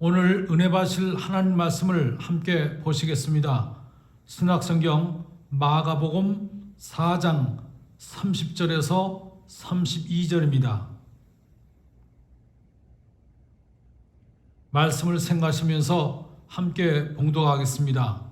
오늘 은혜 받으실 하나님 말씀을 함께 보시겠습니다. 신약성경 마가복음 4장 30절에서 32절입니다. 말씀을 생각하시면서 함께 봉독하겠습니다.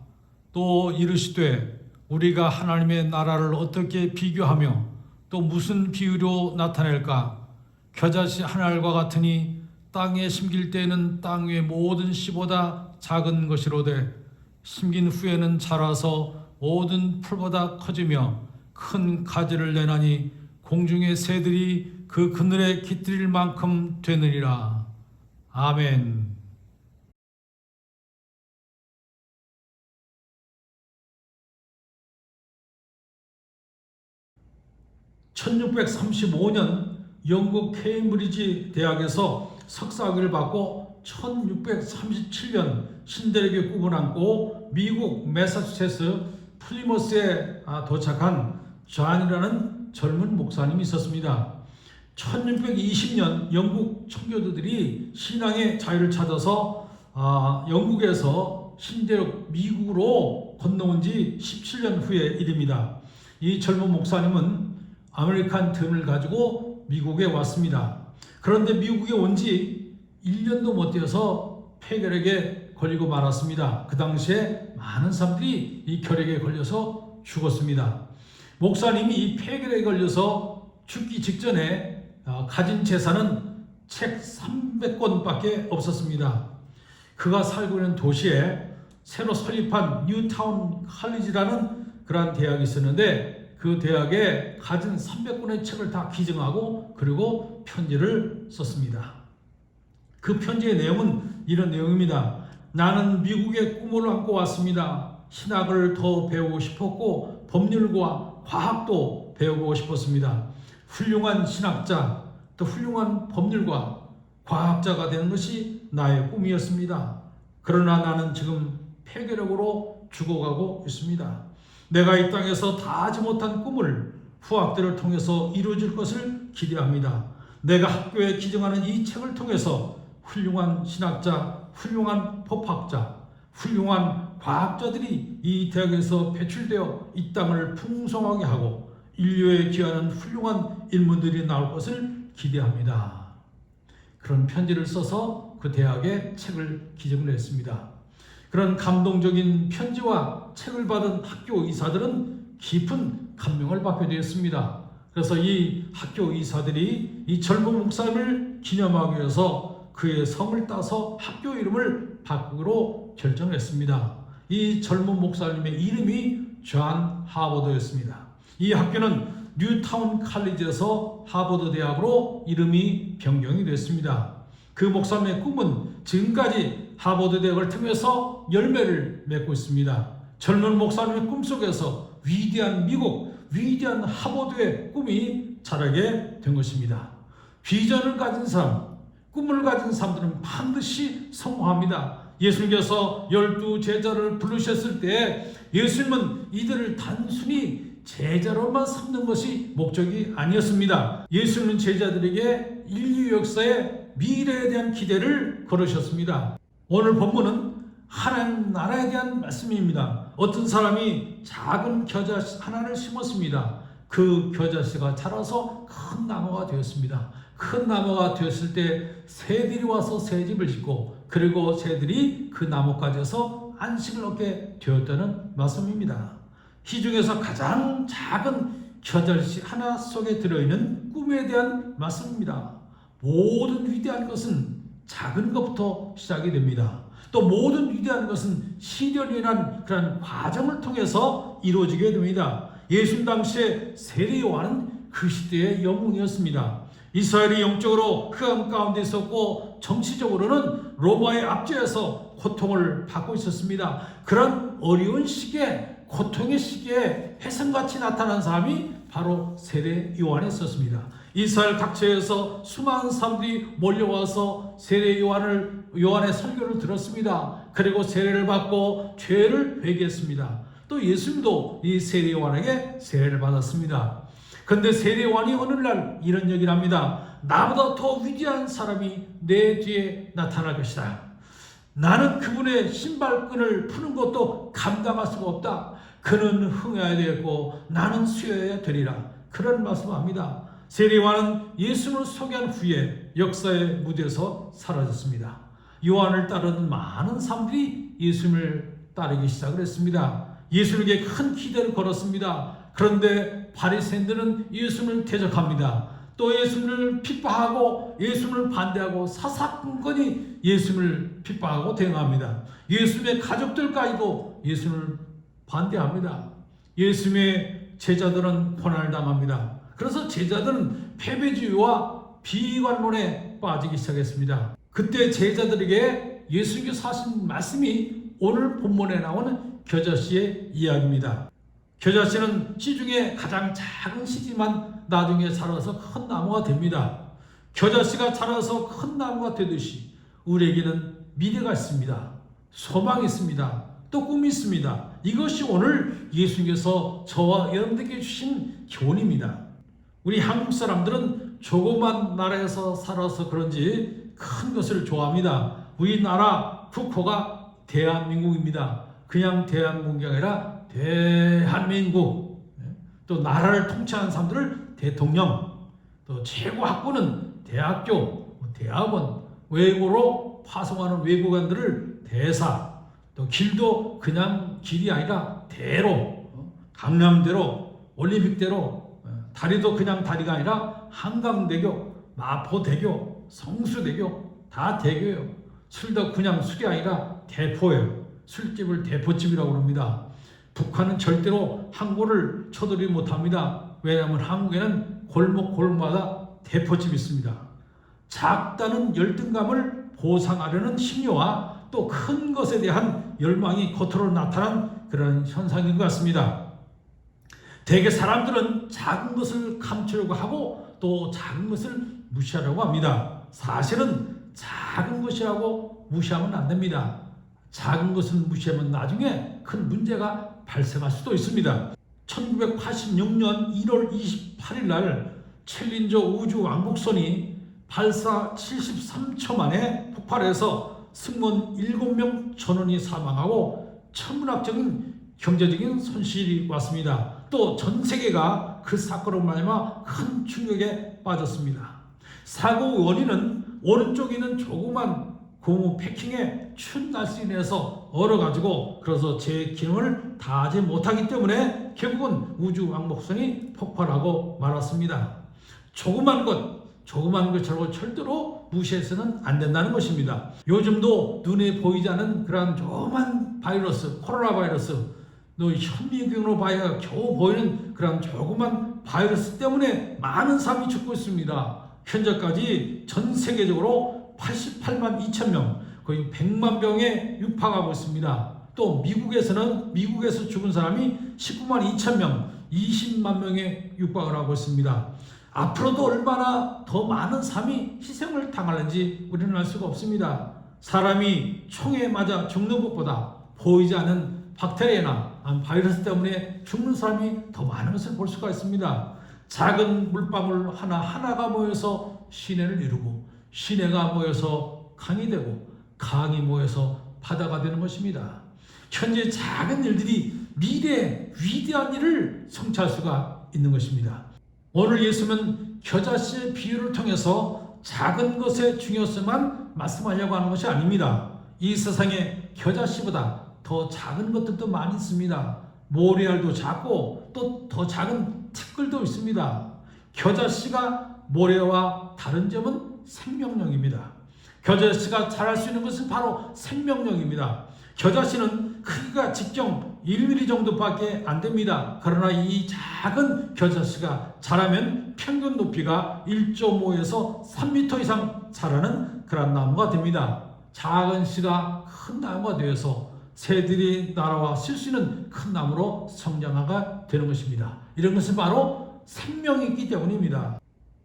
또 이르시되 우리가 하나님의 나라를 어떻게 비교하며 또 무슨 비유로 나타낼까? 겨자씨 한 알과 같으니 땅에 심길 때에는 땅 위의 모든 씨보다 작은 것이로되 심긴 후에는 자라서 모든 풀보다 커지며 큰 가지를 내나니 공중의 새들이 그 그늘에 깃들일 만큼 되느니라. 아멘. (1635년) 영국 케임브리지 대학에서 석사학위를 받고 1637년 신대륙에 꿈을 안고 미국 매사추세츠 플리머스에 도착한 존이라는 젊은 목사님이 있었습니다. 1620년 영국 청교도들이 신앙의 자유를 찾아서 영국에서 신대륙 미국으로 건너온 지 17년 후의 일입니다. 이 젊은 목사님은 아메리칸 든을 가지고 미국에 왔습니다. 그런데 미국에 온 지 1년도 못 되어서 폐결핵에 걸리고 말았습니다. 그 당시에 많은 사람들이 이 결핵에 걸려서 죽었습니다. 목사님이 이 폐결핵에 걸려서 죽기 직전에 가진 재산은 책 300권밖에 없었습니다. 그가 살고 있는 도시에 새로 설립한 뉴타운 칼리지라는 그러한 대학이 있었는데 그 대학에 가진 300권의 책을 다 기증하고 그리고 편지를 썼습니다. 그 편지의 내용은 이런 내용입니다. 나는 미국의 꿈을 안고 왔습니다. 신학을 더 배우고 싶었고 법률과 과학도 배우고 싶었습니다. 훌륭한 신학자, 또 훌륭한 법률가, 과학자가 되는 것이 나의 꿈이었습니다. 그러나 나는 지금 폐결핵으로 죽어가고 있습니다. 내가 이 땅에서 다 하지 못한 꿈을 후학들을 통해서 이루어질 것을 기대합니다. 내가 학교에 기증하는 이 책을 통해서 훌륭한 신학자, 훌륭한 법학자, 훌륭한 과학자들이 이 대학에서 배출되어 이 땅을 풍성하게 하고 인류에 기여하는 훌륭한 인물들이 나올 것을 기대합니다. 그런 편지를 써서 그 대학에 책을 기증을 했습니다. 그런 감동적인 편지와 책을 받은 학교 의사들은 깊은 감명을 받게 되었습니다. 그래서 이 학교 의사들이 이 젊은 목사님을 기념하기 위해서 그의 성을 따서 학교 이름을 바꾸기로 결정을 했습니다. 이 젊은 목사님의 이름이 존 하버드였습니다. 이 학교는 뉴타운 칼리지에서 하버드 대학으로 이름이 변경이 됐습니다. 그 목사님의 꿈은 지금까지 하버드 대학을 통해서 열매를 맺고 있습니다. 젊은 목사님의 꿈속에서 위대한 미국, 위대한 하버드의 꿈이 자라게 된 것입니다. 비전을 가진 사람, 꿈을 가진 사람들은 반드시 성공합니다. 예수님께서 12 제자를 부르셨을 때 예수님은 이들을 단순히 제자로만 삼는 것이 목적이 아니었습니다. 예수님은 제자들에게 인류 역사의 미래에 대한 기대를 걸으셨습니다. 오늘 본문은 하나님 나라에 대한 말씀입니다. 어떤 사람이 작은 겨자씨 하나를 심었습니다. 그 겨자씨가 자라서 큰 나무가 되었습니다. 큰 나무가 되었을 때 새들이 와서 새 집을 짓고 그리고 새들이 그 나뭇가지에서 안식을 얻게 되었다는 말씀입니다. 이 중에서 가장 작은 겨자씨 하나 속에 들어있는 꿈에 대한 말씀입니다. 모든 위대한 것은 작은 것부터 시작이 됩니다. 또 모든 위대한 것은 시련이란 그런 과정을 통해서 이루어지게 됩니다. 예수님 당시에 세례 요한은 그 시대의 영웅이었습니다. 이스라엘이 영적으로 흑암 가운데 있었고 정치적으로는 로마의 압제에서 고통을 받고 있었습니다. 그런 어려운 시기에 고통의 시기에 혜성같이 나타난 사람이 바로 세례 요한이었습니다. 이스라엘 각처에서 수많은 사람들이 몰려와서 세례 요한의 설교를 들었습니다. 그리고 세례를 받고 죄를 회개했습니다. 또 예수님도 이 세례 요한에게 세례를 받았습니다. 그런데 세례 요한이 어느 날 이런 얘기를 합니다. 나보다 더 위대한 사람이 내 뒤에 나타날 것이다. 나는 그분의 신발끈을 푸는 것도 감당할 수가 없다. 그는 흥해야 되겠고 나는 수여해야 되리라. 그런 말씀을 합니다. 세례요한은 예수를 소개한 후에 역사의 무대에서 사라졌습니다. 요한을 따르는 많은 사람들이 예수님을 따르기 시작을 했습니다. 예수님에게 큰 기대를 걸었습니다. 그런데 바리새인들은 예수님을 대적합니다. 또 예수님을 핍박하고 예수님을 반대하고 사사건건이 예수님을 핍박하고 대응합니다. 예수님의 가족들까지도 예수님을 반대합니다. 예수님의 제자들은 고난을 당합니다. 그래서 제자들은 패배주의와 비관론에 빠지기 시작했습니다. 그때 제자들에게 예수님께서 하신 말씀이 오늘 본문에 나오는 겨자씨의 이야기입니다. 겨자씨는 씨 중에 가장 작은 씨지만 나중에 자라서 큰 나무가 됩니다. 겨자씨가 자라서 큰 나무가 되듯이 우리에게는 미래가 있습니다. 소망이 있습니다. 또 꿈이 있습니다. 이것이 오늘 예수님께서 저와 여러분들에게 주신 교훈입니다. 우리 한국 사람들은 조그만 나라에서 살아서 그런지 큰 것을 좋아합니다. 우리나라 국호가 대한민국입니다. 그냥 대한민국이 아니라 대한민국. 또 나라를 통치하는 사람들을 대통령, 또 최고 학부는 대학교, 대학원, 외국으로 파송하는 외국인들을 대사, 또 길도 그냥 길이 아니라 대로, 강남대로, 올림픽대로, 다리도 그냥 다리가 아니라 한강대교, 마포대교, 성수대교, 다 대교예요. 술도 그냥 술이 아니라 대포예요. 술집을 대포집이라고 합니다. 북한은 절대로 항구를 쳐들이지 못합니다. 왜냐하면 한국에는 골목골마다 대포집이 있습니다. 작다는 열등감을 보상하려는 심리와 또 큰 것에 대한 열망이 겉으로 나타난 그런 현상인 것 같습니다. 대개 사람들은 작은 것을 감추려고 하고 또 작은 것을 무시하려고 합니다. 사실은 작은 것이라고 무시하면 안 됩니다. 작은 것을 무시하면 나중에 큰 문제가 발생할 수도 있습니다. 1986년 1월 28일 날 챌린저 우주 왕복선이 발사 73초 만에 폭발해서 승무원 7명 전원이 사망하고 천문학적인 경제적인 손실이 왔습니다. 또 전 세계가 그 사건으로 말미암아 큰 충격에 빠졌습니다. 사고 원인은 오른쪽에 있는 조그만 고무 패킹에 추운 날씨로 인해서 얼어가지고 그래서 제 기능을 다하지 못하기 때문에 결국은 우주 왕복선이 폭발하고 말았습니다. 조그만 것이라고 절대로 무시해서는 안 된다는 것입니다. 요즘도 눈에 보이지 않는 그런 조그만 바이러스, 코로나 바이러스, 현미경으로 봐야 겨우 보이는 그런 조그만 바이러스 때문에 많은 사람이 죽고 있습니다. 현재까지 전 세계적으로 88만 2천 명, 거의 100만 명에 육박하고 있습니다. 또 미국에서 죽은 사람이 19만 2천 명, 20만 명에 육박을 하고 있습니다. 앞으로도 얼마나 더 많은 사람이 희생을 당하는지 우리는 알 수가 없습니다. 사람이 총에 맞아 죽는 것보다 보이지 않는 박테리아나 바이러스 때문에 죽는 사람이 더 많은 것을 볼 수가 있습니다. 작은 물방울 하나가 모여서 시내를 이루고 시내가 모여서 강이 되고 강이 모여서 바다가 되는 것입니다. 현재 작은 일들이 미래의 위대한 일을 성취할 수가 있는 것입니다. 오늘 예수님은 겨자씨의 비유를 통해서 작은 것의 중요성만 말씀하려고 하는 것이 아닙니다. 이 세상에 겨자씨보다 더 작은 것들도 많이 있습니다. 모래알도 작고 또 더 작은 티끌도 있습니다. 겨자씨가 모래와 다른 점은 생명력입니다. 겨자씨가 자랄 수 있는 것은 바로 생명력입니다. 겨자씨는 크기가 직경 1mm 정도밖에 안 됩니다. 그러나 이 작은 겨자씨가 자라면 평균 높이가 1.5에서 3m 이상 자라는 그런 나무가 됩니다. 작은 씨가 큰 나무가 되어서 새들이 날아와 쓸 수 있는 큰 나무로 성장하게 되는 것입니다. 이런 것은 바로 생명이기 때문입니다.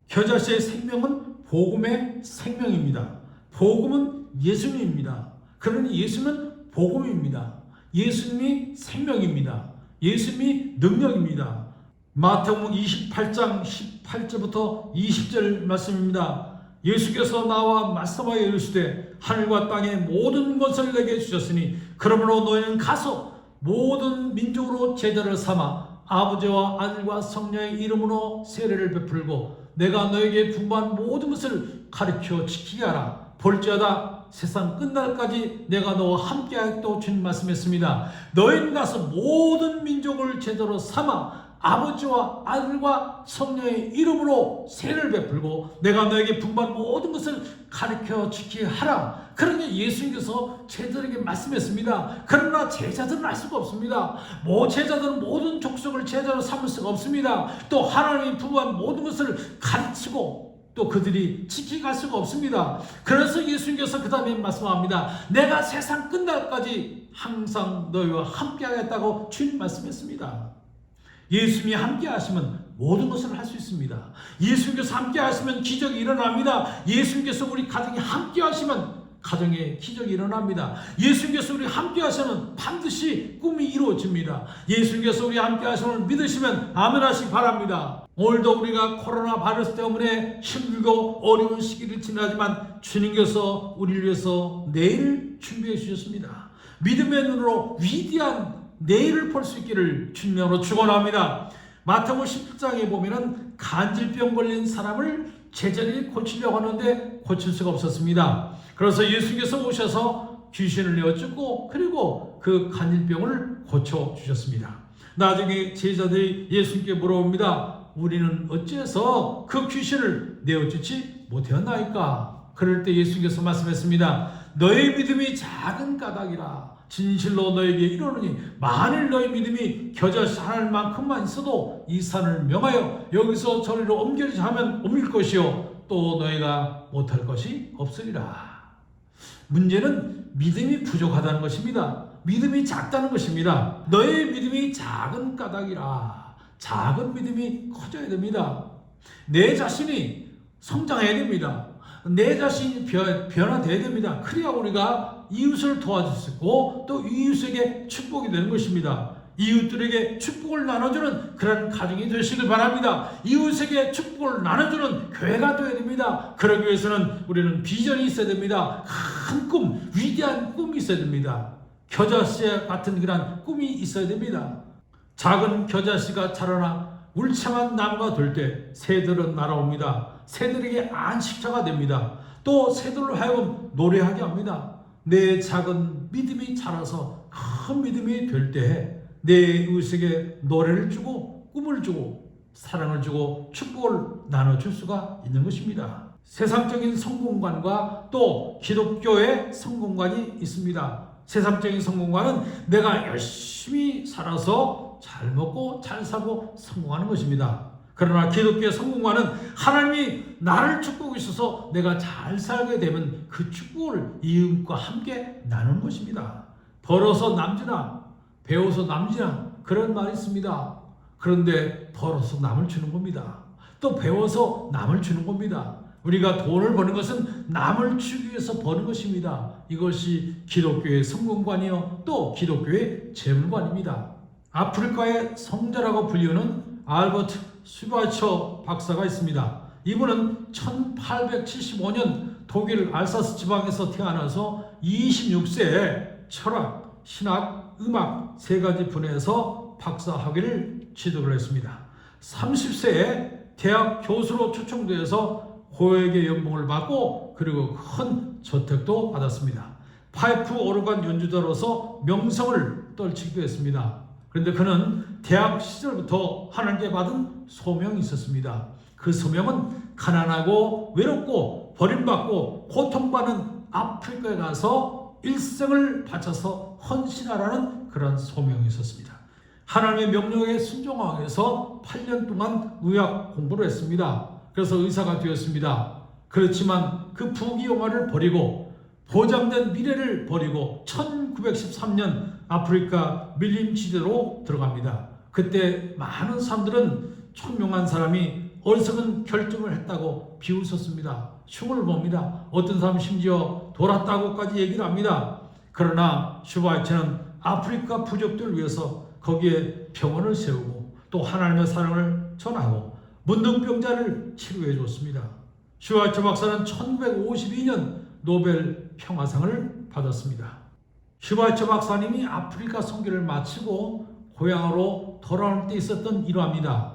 겨자씨의 생명은 복음의 생명입니다. 복음은 예수님입니다. 그러니 예수는 복음입니다. 예수님이 생명입니다. 예수님이 능력입니다. 마태복음 28장 18절부터 20절 말씀입니다. 예수께서 나와 말씀하여 이르시되 하늘과 땅의 모든 것을 내게 주셨으니 그러므로 너희는 가서 모든 민족으로 제자를 삼아 아버지와 아들과 성령의 이름으로 세례를 베풀고 내가 너에게 분부한 모든 것을 가르쳐 지키게 하라. 볼지어다 세상 끝날까지 내가 너와 함께하겠다고 주님 말씀했습니다. 너희는 가서 모든 민족을 제자로 삼아 아버지와 아들과 성령의 이름으로 세례를 베풀고 내가 너에게 분부한 모든 것을 가르쳐 지키게 하라. 그러니 예수님께서 제자들에게 말씀했습니다. 그러나 제자들은 알 수가 없습니다. 제자들은 모든 족속을 제자로 삼을 수가 없습니다. 또 하나님이 분부한 모든 것을 가르치고 또 그들이 지키갈 수가 없습니다. 그래서 예수님께서 그 다음에 말씀합니다. 내가 세상 끝날까지 항상 너희와 함께하겠다고 주님 말씀했습니다. 예수님이 함께 하시면 모든 것을 할 수 있습니다. 예수님께서 함께 하시면 기적이 일어납니다. 예수님께서 우리 가정에 함께 하시면 가정에 기적이 일어납니다. 예수님께서 우리 함께 하시면 반드시 꿈이 이루어집니다. 예수님께서 우리 함께 하시면 믿으시면 아멘 하시기 바랍니다. 오늘도 우리가 코로나 바이러스 때문에 힘들고 어려운 시기를 지나지만 주님께서 우리를 위해서 내일을 준비해 주셨습니다. 믿음의 눈으로 위대한 내일을 볼 수 있기를 주님으로 축원합니다. 마태복음 17장에 보면은 간질병 걸린 사람을 제자들이 고치려고 하는데 고칠 수가 없었습니다. 그래서 예수님께서 오셔서 귀신을 내어쫓고 그리고 그 간질병을 고쳐주셨습니다. 나중에 제자들이 예수님께 물어봅니다. 우리는 어째서 그 귀신을 내어쫓지 못하였나이까? 그럴 때 예수님께서 말씀했습니다. 너의 믿음이 작은 까닭이라. 진실로 너에게 이르노니 만일 너희 믿음이 겨자씨 하늘만큼만 있어도 이 산을 명하여 여기서 저리로 옮기자 하면 옮길 것이요 또 너희가 못할 것이 없으리라. 문제는 믿음이 부족하다는 것입니다. 믿음이 작다는 것입니다. 너의 믿음이 작은 까닭이라. 작은 믿음이 커져야 됩니다. 내 자신이 성장해야 됩니다. 내 자신이 변화되어야 됩니다. 그래야 우리가 이웃을 도와줄 수 있고 또 이웃에게 축복이 되는 것입니다. 이웃들에게 축복을 나눠주는 그런 가정이 되시길 바랍니다. 이웃에게 축복을 나눠주는 교회가 되어야 됩니다. 그러기 위해서는 우리는 비전이 있어야 됩니다. 큰 꿈, 위대한 꿈이 있어야 됩니다. 겨자씨 같은 그런 꿈이 있어야 됩니다. 작은 겨자씨가 자라나 울창한 나무가 될 때 새들은 날아옵니다. 새들에게 안식처가 됩니다. 또 새들로 하여금 노래하게 합니다. 내 작은 믿음이 자라서 큰 믿음이 될 때 내 이웃에게 노래를 주고 꿈을 주고 사랑을 주고 축복을 나눠줄 수가 있는 것입니다. 세상적인 성공관과 또 기독교의 성공관이 있습니다. 세상적인 성공관은 내가 열심히 살아서 잘 먹고 잘 사고 성공하는 것입니다. 그러나 기독교의 성공관은 하나님이 나를 축복해 주셔서 내가 잘 살게 되면 그 축복을 이웃과 함께 나누는 것입니다. 벌어서 남지나 배워서 남지나 그런 말이 있습니다. 그런데 벌어서 남을 주는 겁니다. 또 배워서 남을 주는 겁니다. 우리가 돈을 버는 것은 남을 주기 위해서 버는 것입니다. 이것이 기독교의 성공관이요 또 기독교의 재물관입니다. 아프리카의 성자라고 불리우는 알버트 슈바이처 박사가 있습니다. 이분은 1875년 독일 알사스 지방에서 태어나서 26세에 철학, 신학, 음악 세 가지 분야에서 박사 학위를 취득을 했습니다. 30세에 대학 교수로 초청되어서 고액의 연봉을 받고 그리고 큰 저택도 받았습니다. 파이프 오르간 연주자로서 명성을 떨치기도 했습니다. 그런데 그는 대학 시절부터 하나님께 받은 소명이 있었습니다. 그 소명은 가난하고 외롭고 버림받고 고통받는 아프리카에 가서 일생을 바쳐서 헌신하라는 그런 소명이 있었습니다. 하나님의 명령에 순종하기 위해서 8년 동안 의학 공부를 했습니다. 그래서 의사가 되었습니다. 그렇지만 그 부귀영화를 버리고 보장된 미래를 버리고 1913년 아프리카 밀림지대로 들어갑니다. 그때 많은 사람들은 총명한 사람이 어리석은 결정을 했다고 비웃었습니다. 흉을 봅니다. 어떤 사람은 심지어 돌았다고까지 얘기를 합니다. 그러나 슈바이처는 아프리카 부족들을 위해서 거기에 병원을 세우고 또 하나님의 사랑을 전하고 문둥병자를 치료해 줬습니다. 슈왈츠 박사는 1952년 노벨 평화상을 받았습니다. 슈왈츠 박사님이 아프리카 선교를 마치고 고향으로 돌아올 때 있었던 일화입니다.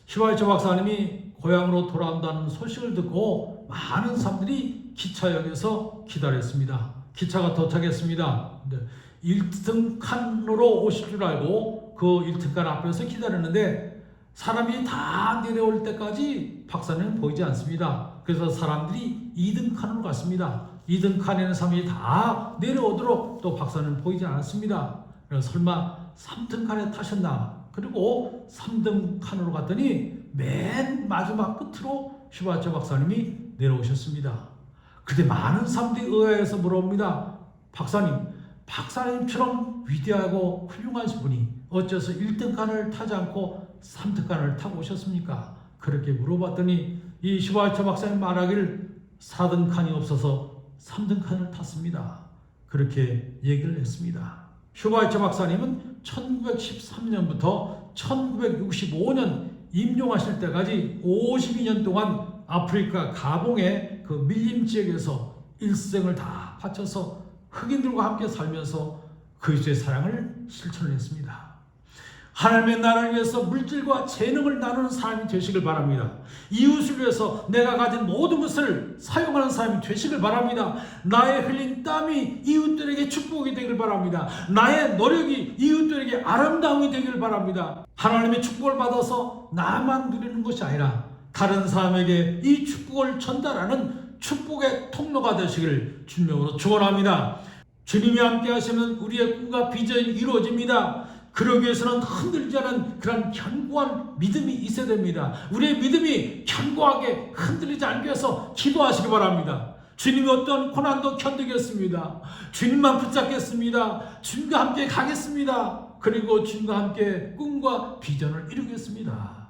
슈왈츠 박사님이 고향으로 돌아온다는 소식을 듣고 많은 사람들이 기차역에서 기다렸습니다. 기차가 도착했습니다. 1등 칸으로 오실 줄 알고 그 1등 칸 앞에서 기다렸는데 사람이 다 내려올 때까지 박사님은 보이지 않습니다. 그래서 사람들이 2등 칸으로 갔습니다. 2등 칸에 있는 사람이 다 내려오도록 또 박사는 보이지 않았습니다. 그래서 설마 3등 칸에 타셨나? 그리고 3등 칸으로 갔더니 맨 마지막 끝으로 슈왈츠 박사님이 내려오셨습니다. 그때 많은 사람들이 의아해서 물어봅니다. 박사님처럼 위대하고 훌륭한 분이 어째서 1등 칸을 타지 않고 3등 칸을 타고 오셨습니까? 그렇게 물어봤더니 이 슈왈츠 박사님 말하기를 4등 칸이 없어서 3등 칸을 탔습니다. 그렇게 얘기를 했습니다. 슈왈츠 박사님은 1913년부터 1965년 임종하실 때까지 52년 동안 아프리카 가봉의 그 밀림 지역에서 일생을 다 바쳐서 흑인들과 함께 살면서 그리스도의 사랑을 실천했습니다. 하나님의 나라를 위해서 물질과 재능을 나누는 사람이 되시길 바랍니다. 이웃을 위해서 내가 가진 모든 것을 사용하는 사람이 되시길 바랍니다. 나의 흘린 땀이 이웃들에게 축복이 되길 바랍니다. 나의 노력이 이웃들에게 아름다움이 되길 바랍니다. 하나님의 축복을 받아서 나만 누리는 것이 아니라 다른 사람에게 이 축복을 전달하는 축복의 통로가 되시길 주님으로 축원합니다. 주님이 함께 하시면 우리의 꿈과 비전이 이루어집니다. 그러기 위해서는 흔들리지 않은 그런 견고한 믿음이 있어야 됩니다. 우리의 믿음이 견고하게 흔들리지 않기 위해서 기도하시기 바랍니다. 주님이 어떤 고난도 견디겠습니다. 주님만 붙잡겠습니다. 주님과 함께 가겠습니다. 그리고 주님과 함께 꿈과 비전을 이루겠습니다.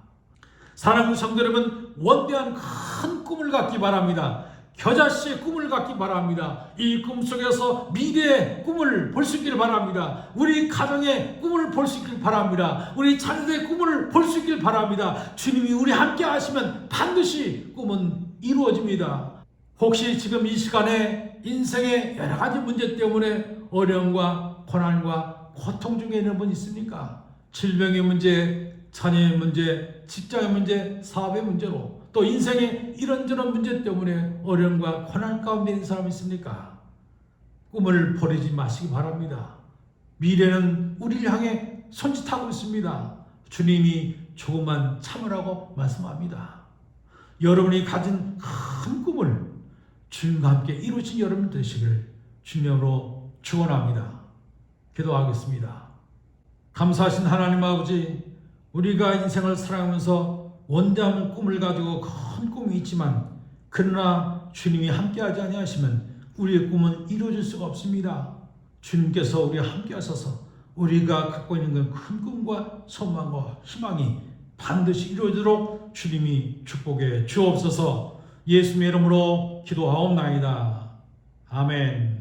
사랑하는 성도 여러분, 원대한 큰 꿈을 갖기 바랍니다. 겨자씨의 꿈을 갖기 바랍니다. 이 꿈 속에서 미래의 꿈을 볼 수 있기를 바랍니다. 우리 가정의 꿈을 볼 수 있기를 바랍니다. 우리 자녀들의 꿈을 볼 수 있기를 바랍니다. 주님이 우리 함께 하시면 반드시 꿈은 이루어집니다. 혹시 지금 이 시간에 인생의 여러 가지 문제 때문에 어려움과 고난과 고통 중에 있는 분 있습니까? 질병의 문제, 자녀의 문제, 직장의 문제, 사업의 문제로 또 인생의 이런저런 문제 때문에 어려움과 고난 가운데 있는 사람이 있습니까? 꿈을 버리지 마시기 바랍니다. 미래는 우리를 향해 손짓하고 있습니다. 주님이 조금만 참으라고 말씀합니다. 여러분이 가진 큰 꿈을 주님과 함께 이루신 여러분 되시기를 주님으로 축원합니다. 기도하겠습니다. 감사하신 하나님 아버지, 우리가 인생을 살아가면서 원대한 꿈을 가지고 큰 꿈이 있지만 그러나 주님이 함께하지 아니하시면 우리의 꿈은 이루어질 수가 없습니다. 주님께서 우리와 함께 하셔서 우리가 갖고 있는 큰 꿈과 소망과 희망이 반드시 이루어지도록 주님이 축복해 주옵소서. 예수님의 이름으로 기도하옵나이다. 아멘.